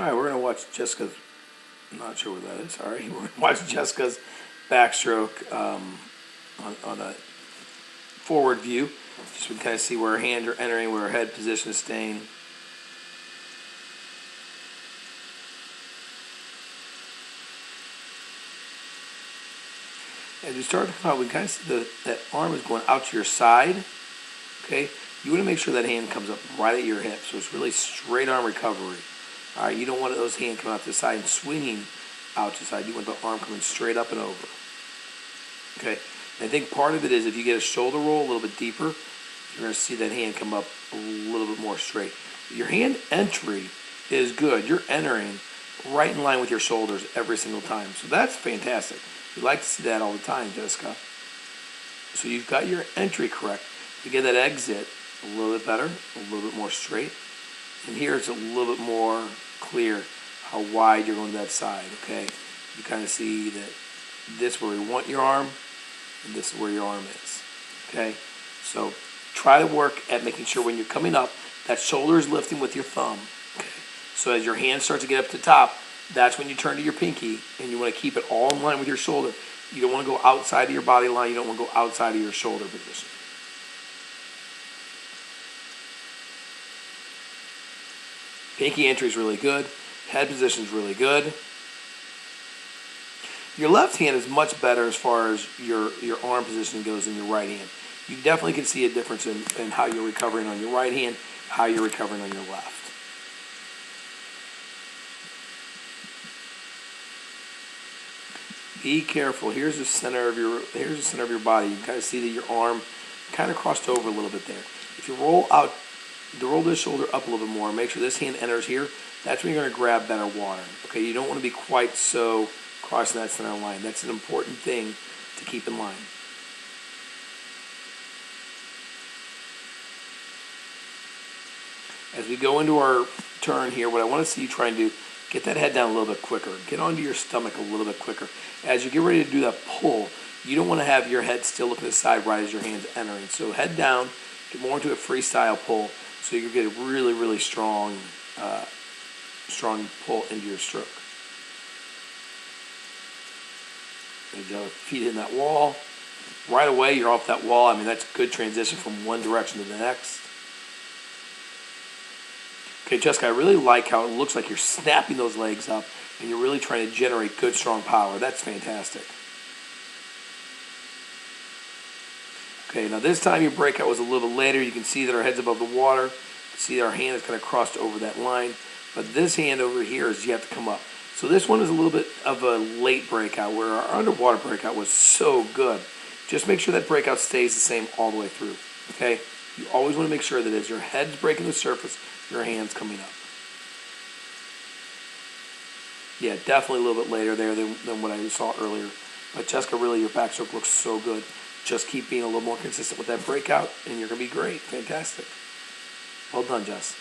All right, we're going to watch Jessica's, I'm not sure what that is, sorry. We're going to watch Jessica's backstroke on a forward view. Just to kind of see where her hands are entering, where her head position is staying. As we start to come out, we kind of see that arm is going out to your side. Okay, you want to make sure that hand comes up right at your hip, so it's really straight arm recovery. All right, you don't want those hands coming out to the side and swinging out to the side. You want the arm coming straight up and over. Okay, and I think part of it is if you get a shoulder roll a little bit deeper, you're going to see that hand come up a little bit more straight. Your hand entry is good. You're entering right in line with your shoulders every single time, so that's fantastic. We like to see that all the time, Jessica. So you've got your entry correct. You get that exit a little bit better, a little bit more straight. And here it's a little bit more clear how wide you're going to that side, okay? You kind of see that this is where you want your arm, and this is where your arm is, okay? So try to work at making sure when you're coming up, that shoulder is lifting with your thumb, okay? So as your hands start to get up to the top, that's when you turn to your pinky, and you want to keep it all in line with your shoulder. You don't want to go outside of your body line. You don't want to go outside of your shoulder position. Pinky entry is really good. Head position is really good. Your left hand is much better as far as your arm position goes than your right hand. You definitely can see a difference in how you're recovering on your right hand, how you're recovering on your left. Be careful. Here's the center of your body. You can kind of see that your arm kind of crossed over a little bit there. If you roll this shoulder up a little bit more, make sure this hand enters here. That's when you're going to grab better water. Okay, you don't want to be quite so crossing that center line. That's an important thing to keep in line. As we go into our turn here, what I want to see you try and do, get that head down a little bit quicker. Get onto your stomach a little bit quicker. As you get ready to do that pull, you don't want to have your head still looking to the side right as your hand's entering. So head down, get more into a freestyle pull so you can get a really, really strong pull into your stroke. And feet in that wall. Right away, you're off that wall. I mean, that's a good transition from one direction to the next. Okay, Jessica, I really like how it looks like you're snapping those legs up and you're really trying to generate good, strong power. That's fantastic. Okay, now this time your breakout was a little bit later. You can see that our head's above the water. You can see that our hand is kind of crossed over that line. But this hand over here is you have to come up. So this one is a little bit of a late breakout where our underwater breakout was so good. Just make sure that breakout stays the same all the way through, okay? You always want to make sure that as your head's breaking the surface, your hand's coming up. Yeah, definitely a little bit later there than what I saw earlier. But Jessica, really, your backstroke looks so good. Just keep being a little more consistent with that breakout, and you're going to be great. Fantastic. Well done, Jess.